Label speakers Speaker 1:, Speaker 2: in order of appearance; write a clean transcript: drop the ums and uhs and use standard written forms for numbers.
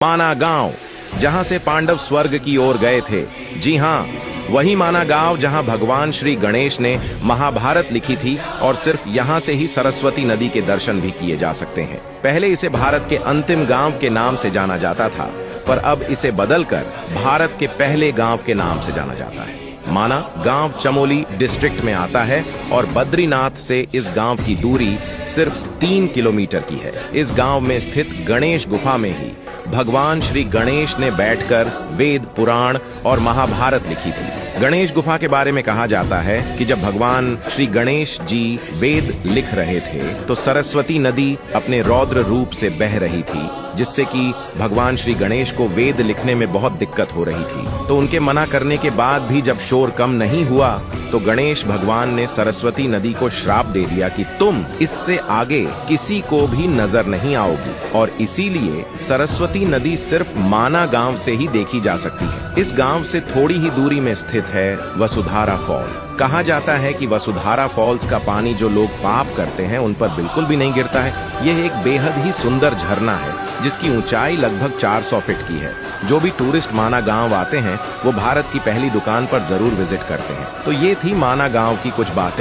Speaker 1: माना गांव, जहां से पांडव स्वर्ग की ओर गए थे। जी हाँ, वही माना गांव जहां भगवान श्री गणेश ने महाभारत लिखी थी और सिर्फ यहां से ही सरस्वती नदी के दर्शन भी किए जा सकते हैं। पहले इसे भारत के अंतिम गांव के नाम से जाना जाता था, पर अब इसे बदलकर भारत के पहले गांव के नाम से जाना जाता है। माना गांव चमोली डिस्ट्रिक्ट में आता है और बद्रीनाथ से इस गांव की दूरी सिर्फ 3 किलोमीटर की है। इस गांव में स्थित गणेश गुफा में ही भगवान श्री गणेश ने बैठकर वेद, पुराण और महाभारत लिखी थी। गणेश गुफा के बारे में कहा जाता है कि जब भगवान श्री गणेश जी वेद लिख रहे थे तो सरस्वती नदी अपने रौद्र रूप से बह रही थी, जिससे कि भगवान श्री गणेश को वेद लिखने में बहुत दिक्कत हो रही थी। तो उनके मना करने के बाद भी जब शोर कम नहीं हुआ तो गणेश भगवान ने सरस्वती नदी को श्राप दे दिया कि तुम इससे आगे किसी को भी नजर नहीं आओगी, और इसीलिए सरस्वती नदी सिर्फ माना गांव से ही देखी जा सकती है। इस गांव से थोड़ी ही दूरी में स्थित है वसुधारा फॉल। कहा जाता है कि वसुधारा फॉल्स का पानी जो लोग पाप करते हैं उन पर बिल्कुल भी नहीं गिरता है। यह एक बेहद ही सुंदर झरना है जिसकी ऊंचाई लगभग 400 फीट की है। जो भी टूरिस्ट माना गांव आते हैं वो भारत की पहली दुकान पर जरूर विजिट करते हैं। तो ये थी माना गांव की कुछ बातें।